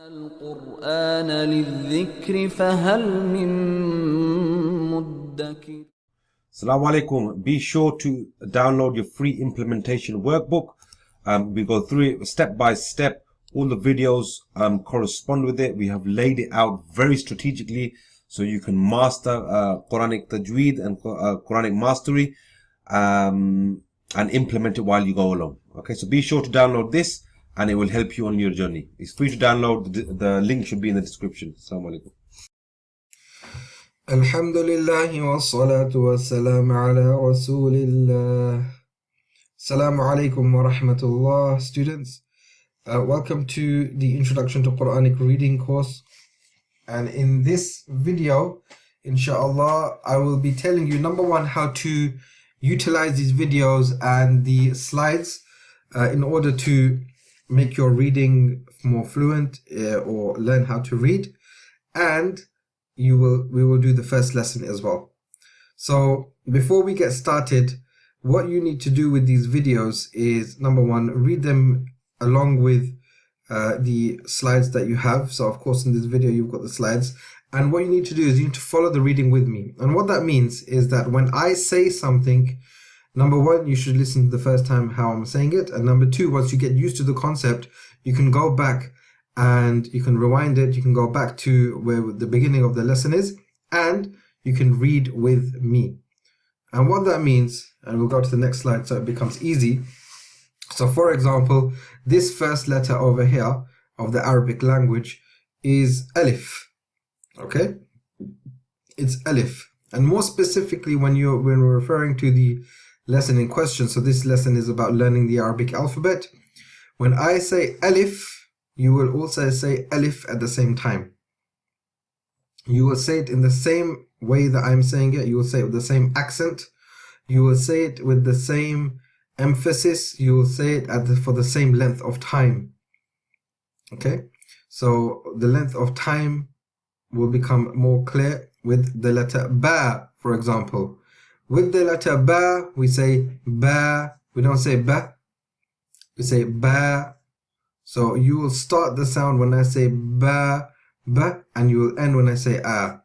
القرآن للذكر فهل من مدكر. Salam Alykum. Be sure to download your free implementation workbook. We go through it step by step. All the videos correspond with it. We have laid it out very strategically so you can master Quranic Tajweed and Quranic Mastery and implement it while you go along. Okay, so be sure to download this and it will help you on your journey. It's free to download. The link should be in the description. Assalamu alaikum. Alhamdulillah wassalatu wassalamu ala rasulillah. Salam Alykum wa rahmatullah, students. Welcome to the Introduction to Quranic Reading course. And in this video, inshallah, I will be telling you, number one, how to utilize these videos and the slides in order to make your reading more fluent or learn how to read. And we will do the first lesson as well. So before we get started, what you need to do with these videos is, number one, read them along with the slides that you have. So of course in this video you've got the slides, and what you need to do is you need to follow the reading with me. And what that means is that when I say something, number one, you should listen the first time how I'm saying it, and number two, once you get used to the concept, you can go back and you can rewind it, you can go back to where the beginning of the lesson is, and you can read with me. And what that means, and we'll go to the next slide so it becomes easy. So for example, this first letter over here of the Arabic language is alif. Okay, it's alif. And more specifically, when we're referring to the lesson in question, so this lesson is about learning the Arabic alphabet. When I say alif, you will also say alif at the same time. You will say it in the same way that I'm saying it. You will say it with the same accent. You will say it with the same emphasis. You will say it for the same length of time. Okay, so the length of time will become more clear with the letter ba, for example. With the letter ba, we say ba. We don't say ba. We say ba. So you will start the sound when I say ba, ba, and you will end when I say a.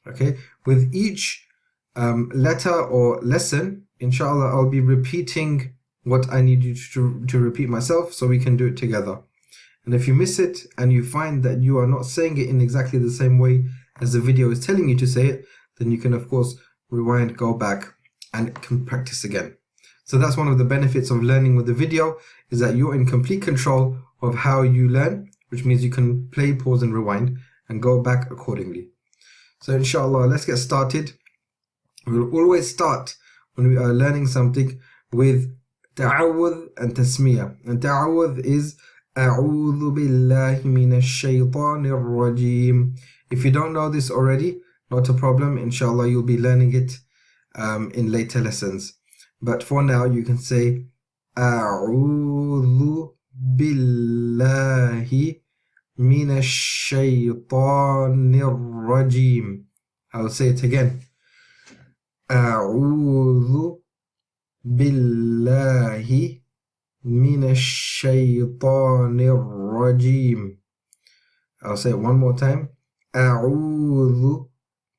Okay, with each letter or lesson, inshallah, I'll be repeating what I need you to repeat myself so we can do it together. And if you miss it and you find that you are not saying it in exactly the same way as the video is telling you to say it, then you can of course rewind, go back, and can practice again. So that's one of the benefits of learning with the video, is that you're in complete control of how you learn, which means you can play, pause, and rewind and go back accordingly. So inshallah, let's get started. We'll always start when we are learning something with ta'awudh and tasmiyah. And ta'awudh is a'udhu billahi minash shaytanir rajim. If you don't know this already, not a problem. Inshallah, you'll be learning it in later lessons. But for now, you can say a'udhu billahi minash shaytanir rajim. I'll say it again. A'udhu billahi minash shaytanir rajim. I'll say it one more time. A'udhu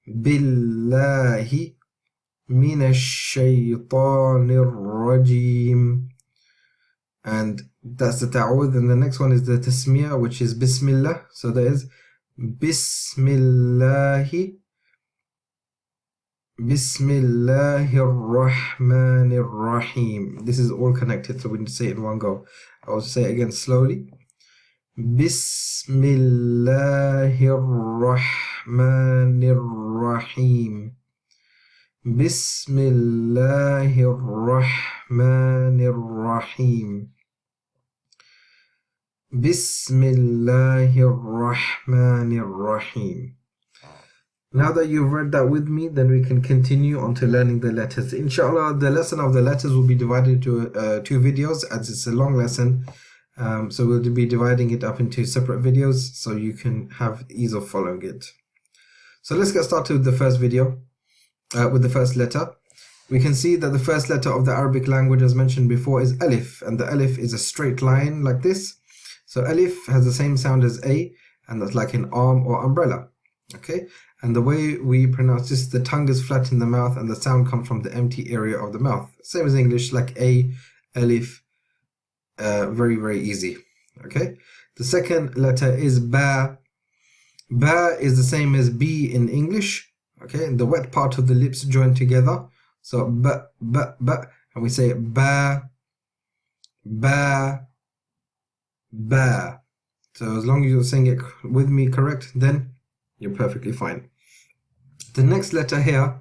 billahi minash shaytanir rajim. And that's the ta'awudh. And the next one is the tasmiyah, which is bismillah. So there is bismillahi Bismillahir Rahmanir Rahim. This is all connected, so we need to say it in one go. I will say it again slowly. Bismillahir Rahmanir Rahim. Bismillahir Rahmanir Rahim. Bismillahir Rahmanir Rahim. Now that you've read that with me, then we can continue on to learning the letters. Inshallah, the lesson of the letters will be divided into two videos, as it's a long lesson. So we'll be dividing it up into separate videos so you can have ease of following it. So let's get started with the first video, with the first letter. We can see that the first letter of the Arabic language, as mentioned before, is alif, and the alif is a straight line like this. So alif has the same sound as a, and that's like an arm or umbrella. Okay, and the way we pronounce this, the tongue is flat in the mouth and the sound comes from the empty area of the mouth. Same as English, like a, alif, very, very easy. Okay, the second letter is ba. Ba is the same as B in English. Okay, and the wet part of the lips joined together. So ba, ba, ba, and we say ba, ba, ba. So as long as you're saying it with me correct, then you're perfectly fine. The next letter here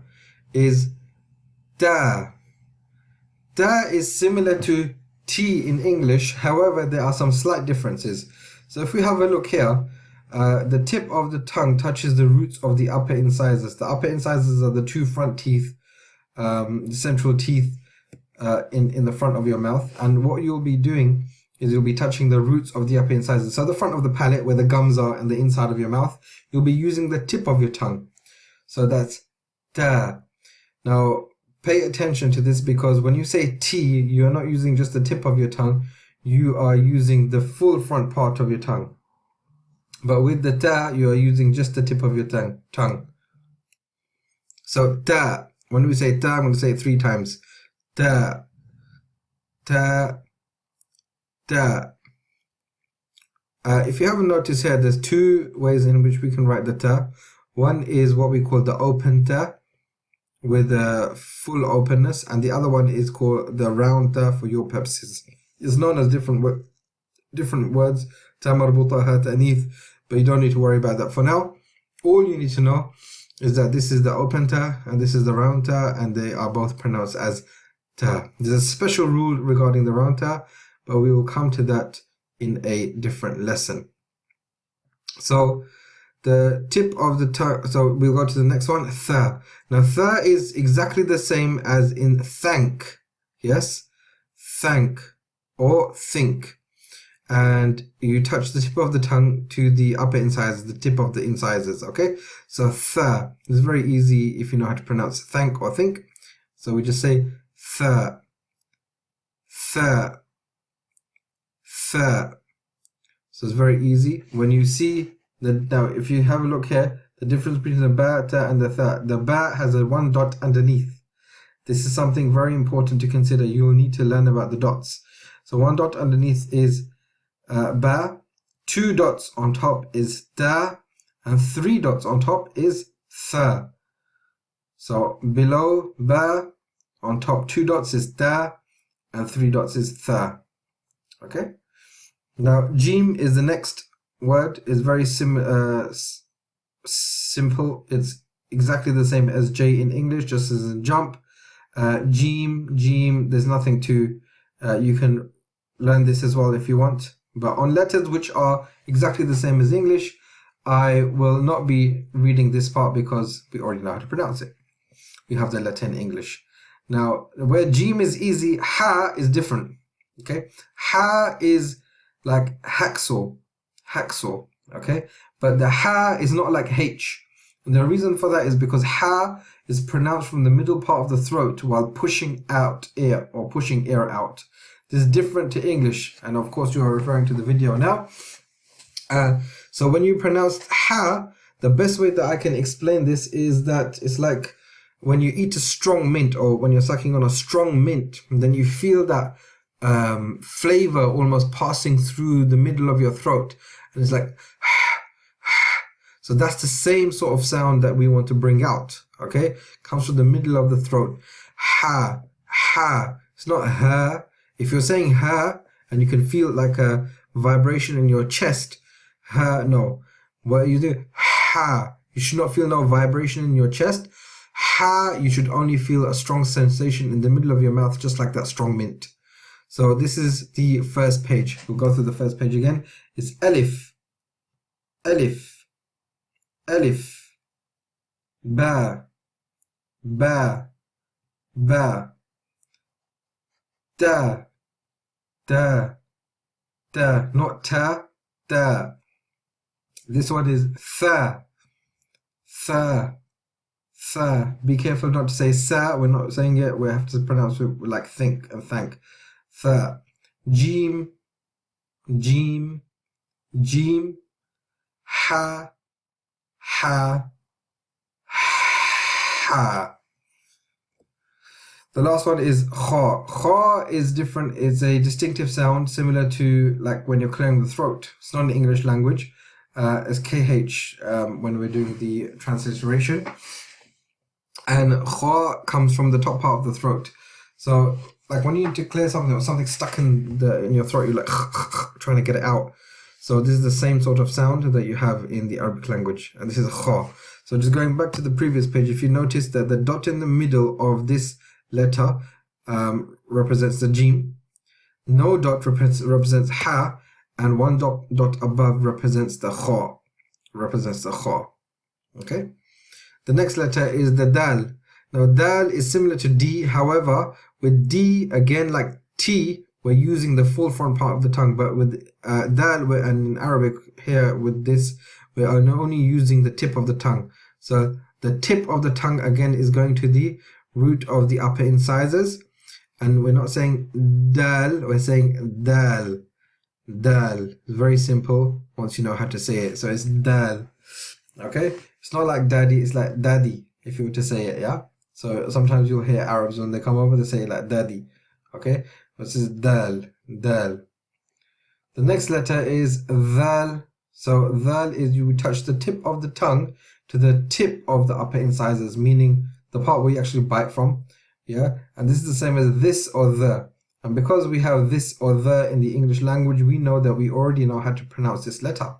is da. Da is similar to T in English, however, there are some slight differences. So if we have a look here, the tip of the tongue touches the roots of the upper incisors. The upper incisors are the two front teeth, the central teeth in the front of your mouth. And what you'll be doing is you'll be touching the roots of the upper incisors. So the front of the palate where the gums are and the inside of your mouth, you'll be using the tip of your tongue. So that's da. Now, pay attention to this because when you say T, you're not using just the tip of your tongue. You are using the full front part of your tongue. But with the ta, you are using just the tip of your tongue. So ta, when we say ta, I'm going to say it 3 times. Ta, ta, ta. If you haven't noticed here, there's 2 ways in which we can write the ta. One is what we call the open ta, with a full openness, and the other one is called the round ta for your purposes. It's known as different words, ta marbuta, ha ta'nith, but you don't need to worry about that for now. All you need to know is that this is the open ta and this is the round ta, and they are both pronounced as ta. There's a special rule regarding the round ta, but we will come to that in a different lesson. So the tip of the tongue, so we'll go to the next one, tha. Now tha is exactly the same as in thank, yes, thank or think, and you touch the tip of the tongue to the upper incisors, the tip of the incisors. Okay, so tha is very easy if you know how to pronounce thank or think. So we just say tha, tha, tha. So it's very easy. When you see now, if you have a look here, the difference between the ba, ta, and the tha. The ba has a 1 dot underneath. This is something very important to consider. You will need to learn about the dots. So 1 dot underneath is ba, 2 dots on top is da, and 3 dots on top is tha. So below ba, on top 2 dots is da, and 3 dots is tha. Okay. Now jim is the next word. Is very simple. It's exactly the same as J in English, just as in jump. Jim, there's nothing to, you can learn this as well if you want. But on letters which are exactly the same as English, I will not be reading this part because we already know how to pronounce it. We have the letter in English. Now, where jim is easy, ha is different. Okay, ha is like hacksaw, okay, but the ha is not like H. And the reason for that is because ha is pronounced from the middle part of the throat while pushing out air or pushing air out. This is different to English, and of course you are referring to the video now. So when you pronounce ha, the best way that I can explain this is that it's like when you eat a strong mint, or when you're sucking on a strong mint, then you feel that flavor almost passing through the middle of your throat, and it's like so that's the same sort of sound that we want to bring out. Okay, comes from the middle of the throat. Ha, ha. It's not ha. If you're saying ha and you can feel like a vibration in your chest, ha, no. What you do, ha, you should not feel no vibration in your chest. Ha, you should only feel a strong sensation in the middle of your mouth, just like that strong mint. So this is the first page. We'll go through the first page again. It's alif, alif, alif, ba, ba, ba, da, da, da, not ta, da. This one is tha, tha, tha. Be careful not to say sa. We're not saying it. We have to pronounce it like think and thank. Tha. Jim, jim, jim. ha, ha, ha. The last one is kha. Kha is different. It's a distinctive sound similar to like when you're clearing the throat. It's not an English language. It's KH when we're doing the transliteration. And kha comes from the top part of the throat. So like when you need to clear something or something stuck in your throat, you're like trying to get it out. So this is the same sort of sound that you have in the Arabic language. And this is kha. So just going back to the previous page, if you notice that the dot in the middle of this letter represents the jim, no dot represents ha, and one dot above represents the kha. Okay. The next letter is the dal. Now dal is similar to d, however with d, again like t, we're using the full front part of the tongue, but with dal and in Arabic here with this we are only using the tip of the tongue. So the tip of the tongue again is going to the root of the upper incisors, and we're not saying dal, we're saying dal. Dal. It's very simple once you know how to say it. So it's dal. Okay, it's not like daddy, it's like daddy if you were to say it. Yeah, so sometimes you'll hear Arabs when they come over, they say it like daddy. Okay, this is dal. The next letter is dhal. So dhal is you touch the tip of the tongue to the tip of the upper incisors, meaning the part where you actually bite from. Yeah, and this is the same as this or the. And because we have this or the in the English language, we know that we already know how to pronounce this letter.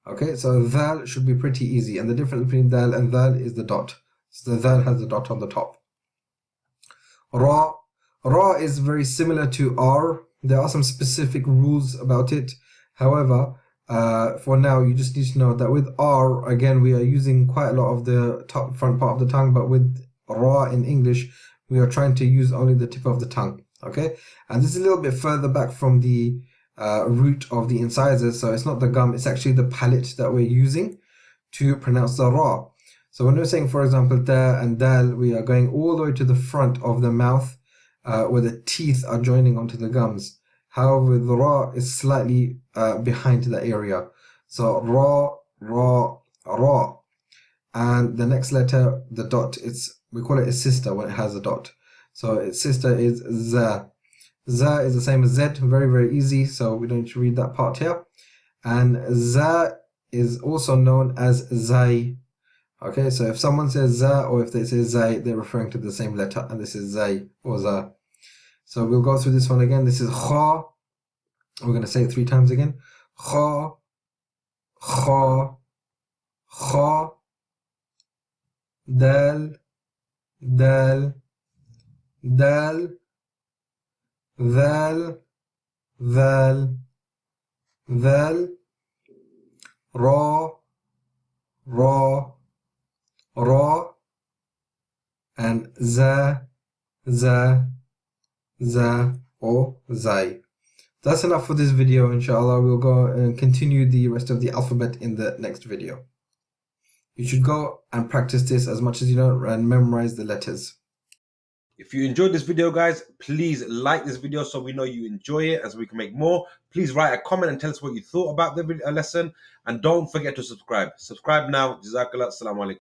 Okay, so dhal should be pretty easy, and the difference between dal and dhal is the dot. So the dhal has the dot on the top. Ra. Ra is very similar to R. There are some specific rules about it. However, for now, you just need to know that with R, again, we are using quite a lot of the top front part of the tongue, but with Ra in English, we are trying to use only the tip of the tongue. Okay, and this is a little bit further back from the root of the incisors, so it's not the gum, it's actually the palate that we're using to pronounce the Ra. So when we're saying, for example, da and dal, we are going all the way to the front of the mouth where the teeth are joining onto the gums. However, the Ra is slightly behind that area. So Ra, Ra, Ra. And the next letter, the dot, we call it a sister when it has a dot. So its sister is za. Za is the same as Z, very, very easy, so we don't need to read that part here. And za is also known as zai. Okay, so if someone says za or if they say zai, they're referring to the same letter, and this is zai or za. So we'll go through this one again. This is kha. We're going to say it 3 times again. Kha, kha, kha, dal, dal, dal, dhal, dhal, dhal, ra, ra, ra, and za, za, za, or zai. That's enough for this video, inshallah. We'll go and continue the rest of the alphabet in the next video. You should go and practice this as much as you know and memorize the letters. If you enjoyed this video, guys, please like this video so we know you enjoy it, as we can make more. Please write a comment and tell us what you thought about the lesson. And don't forget to subscribe. Subscribe now. Jazakallah. Salam Alykum.